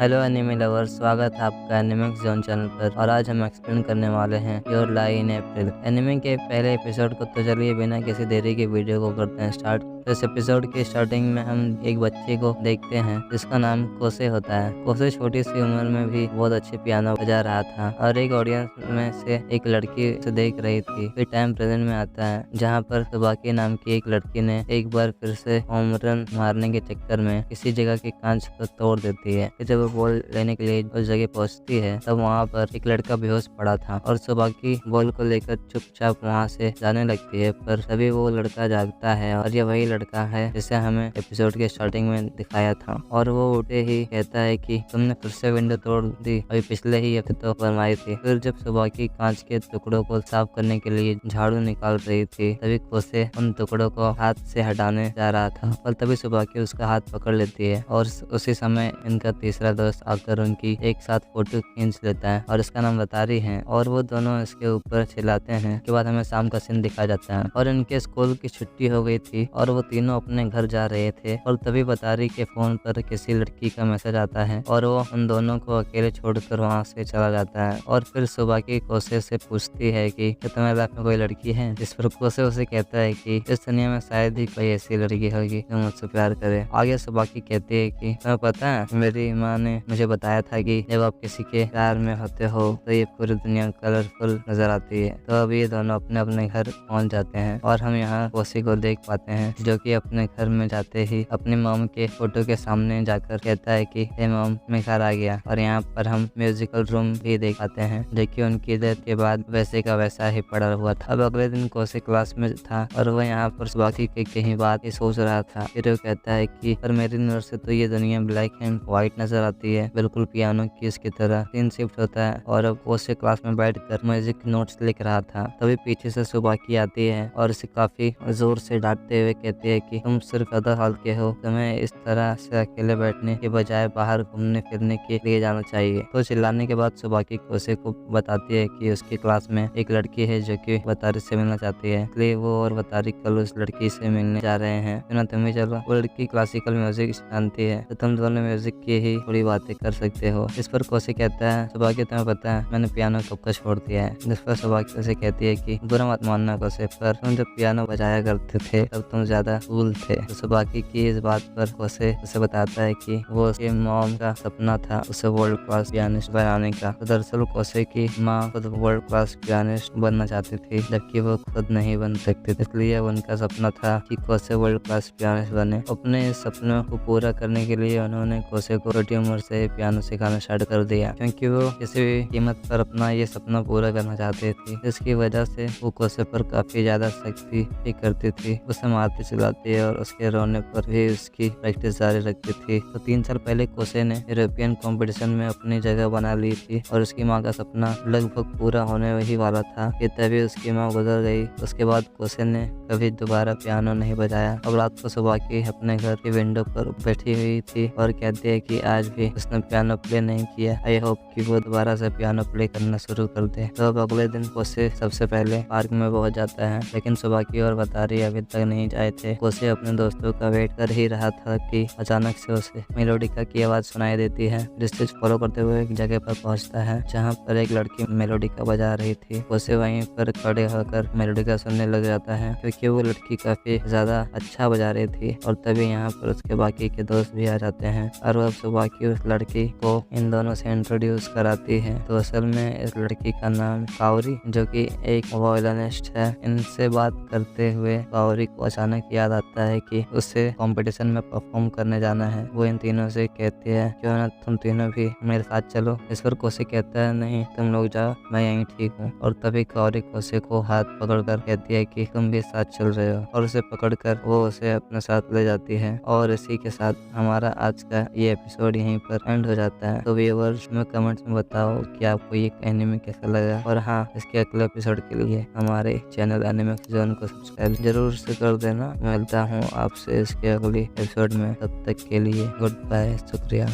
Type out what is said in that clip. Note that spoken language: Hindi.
हेलो एनिमे लवर्स, स्वागत है आपका एनिमिक्स जोन चैनल पर। और आज हम एक्सप्लेन करने वाले हैं your lie in April anime के पहले एपिसोड को। तो चलिए बिना किसी देरी के वीडियो को करते हैं स्टार्ट। तो इस एपिसोड की स्टार्टिंग में हम एक बच्चे को देखते हैं जिसका नाम कोसे होता है। कोसे छोटी सी उम्र में भी बहुत अच्छे पियानो बजा रहा था और एक ऑडियंस में से एक लड़की उसे देख रही थी। फिर टाइम प्रेजेंट में आता है जहाँ पर सुबाकी नाम की एक लड़की ने एक बार फिर से होम रन मारने के चक्कर में किसी जगह के कांच को तोड़ देती है। जब वो बॉल लेने के लिए उस जगह पहुंचती है तब वहाँ पर एक लड़का बेहोश पड़ा था और सुबाकी बॉल को लेकर चुपचाप वहाँ से जाने लगती है। पर तभी वो लड़का जागता है और ये वही लड़का है जिसे हमें एपिसोड के स्टार्टिंग में दिखाया था। और वो उठे ही कहता है कि तुमने फिर से विंडो तोड़ दी, अभी पिछले ही हफ्ते तो बनवाई थी। फिर जब सुबाकी कांच के टुकड़ों को साफ करने के लिए झाड़ू निकाल रही थी तभी कोसे उन टुकड़ों को हाथ से हटाने जा रहा था और तभी सुबाकी उसका हाथ पकड़ लेती है और उसी समय इनका तीसरा दोस्त आकर उनकी एक साथ फोटो खींच लेता है और इसका नाम बतारी है। और वो दोनों इसके ऊपर चिल्लाते हैं। उसके बाद हमें शाम का सीन दिखाया जाता है और इनके स्कूल की छुट्टी हो गई थी और वो तीनों अपने घर जा रहे थे और तभी बतारी के फोन पर किसी लड़की का मैसेज आता है और वो उन दोनों को अकेले छोड़कर वहाँ से चला जाता है। और फिर सुबाकी कोसे से पूछती है कि तुम्हारे लाइफ में कोई लड़की है, जिस पर कोसे उसे कहता है कि इस दुनिया में शायद ही कोई ऐसी लड़की होगी जो मुझसे प्यार करे। आगे सुबाकी कहती है कि तुम्हें पता है मेरी माँ ने मुझे बताया था कि जब आप किसी के प्यार में होते हो तो ये पूरी दुनिया कलरफुल नजर आती है। तो अब ये दोनों अपने अपने घर पहुंच जाते हैं और हम यहाँ कोसी को देख पाते हैं जो कि अपने घर में जाते ही अपनी मॉम के फोटो के सामने जाकर कहता है कि हे मॉम, मैं घर आ गया। और यहाँ पर हम म्यूजिकल रूम भी देख पाते हैं जो कि उनकी डेथ के बाद वैसे का वैसा ही पड़ा हुआ था। अब अगले दिन कोसी क्लास में था और वह यहाँ पर सुबाकी के कहीं बात ही सोच रहा था। फिर वो कहता है कि पर मेरी नजर से तो ये दुनिया ब्लैक एंड व्हाइट नजर आती है, बिल्कुल पियानो कीज की तरह। 3 शिफ्ट होता है और अब वो से क्लास में बैठकर म्यूजिक नोट्स लिख रहा था। तभी पीछे से सुबाकी आती है और उसे काफी जोर से डांटते हुए कहती है कि तुम सिर्फ 14 साल के हो, तुम्हें इस तरह से अकेले बैठने के बजाय बाहर घूमने फिरने के लिए जाना चाहिए। तो चिल्लाने के बाद सुबाकी कोसे को बताती है कि उसकी क्लास में एक लड़की है जो कि बतारी से मिलना चाहती है, इसलिए वो और बतारी कल उस लड़की से मिलने जा रहे हैं। तो तुम ही चलो। वो लड़की क्लासिकल म्यूजिक जानती है तो तुम दोनों म्यूजिक की ही थोड़ी बातें कर सकते हो। इस पर कोसे कहता है सुबाकी तुम्हें पता है मैंने पियानो कब का छोड़ दिया है। जिस पर सुबाकी उसे कहती है कि बुरा मत मानना कोसे, पर तुम जब पियानो बजाया करते थे तब तुम ज्यादा कूल थे। तो सुबाकी की इस बात पर कोसे उसे बताता है कि वो उसके मॉम का सपना था उसे वर्ल्ड क्लास पियानिस्ट बनाने का। तो दरअसल कोसे की माँ खुद वर्ल्ड क्लास पियानिस्ट बनना चाहती थी जबकि वो खुद नहीं बन सकती थी, इसलिए उनका सपना था कि कोसे वर्ल्ड क्लास पियानिस्ट बने। अपने इस सपनों को पूरा करने के लिए उन्होंने कोसे को छोटी उम्र से पियानो सिखाना स्टार्ट कर दिया क्योंकि वो किसी भी कीमत पर अपना ये सपना पूरा करना चाहती थी। इसकी वजह से वो कोसे पर काफी ज्यादा सख्ती भी करती थी, उसे मारती चिल्लाती और उसके रोने पर भी उसकी प्रैक्टिस जारी रखती थी। तो 3 साल पहले कोसे ने यूरोपियन कंपटीशन में अपनी जगह बना ली थी और उसकी माँ का सपना लगभग पूरा होने ही वाला था कि तभी उसकी माँ गुजर गई। उसके बाद कोसे ने कभी दोबारा पियानो नहीं बजाया। अब रात को सुबाकी अपने घर की विंडो पर बैठी हुई थी और कहती है कि आज भी उसने पियानो प्ले नहीं किया। आई होप कि वो दोबारा से पियानो प्ले करना शुरू कर दे। तो अब अगले दिन कोसे सबसे पहले पार्क में पहुंच जाता है लेकिन सुबाकी और बतारी अभी तक नहीं आए थे। कोसे अपने दोस्तों का वेट कर ही रहा था कि अचानक से उसे मेलोडिका की आवाज सुनाई देती है। डिस्टेंस फॉलो करते हुए एक जगह पर पहुंचता है जहां पर एक लड़की मेलोडिका बजा रही थी। कोसे वहीं पर खड़े होकर मेलोडिका सुनने लग जाता है क्योंकि वो लड़की काफी ज्यादा अच्छा बजा रही थी। और तभी यहाँ पर उसके बाकी के दोस्त भी आ जाते हैं और अब सुबाकी उस लड़की को इन दोनों से इंट्रोड्यूस कराती है। तो असल में इस लड़की का नाम कावरी जो कि एक वायलिनिस्ट है। इनसे बात करते हुए कावरी को अचानक याद आता है कि उसे कंपटीशन में परफॉर्म करने जाना है। वो इन तीनों से कहती है क्यों ना तुम तीनों भी मेरे साथ चलो। इस पर कोसे कहता है नहीं, तुम लोग जाओ, मैं यहीं ठीक हूँ। और तभी कावरी कोसे को हाथ पकड़कर कहती है कि तुम भी साथ चल रहे हो और उसे पकड़कर वो उसे अपने साथ ले जाती है। और इसी के साथ हमारा आज का ये एपिसोड यहीं पर एंड हो जाता है। तो व्यूअर्स में कमेंट्स में बताओ कि आपको ये एनिमे कैसा लगा। और हाँ, इसके अगले एपिसोड के लिए हमारे चैनल एनिमिक्स जोन को सब्सक्राइब जरूर से कर देना। मिलता हूँ आपसे इसके अगले एपिसोड में, तब तक के लिए गुड बाय, शुक्रिया।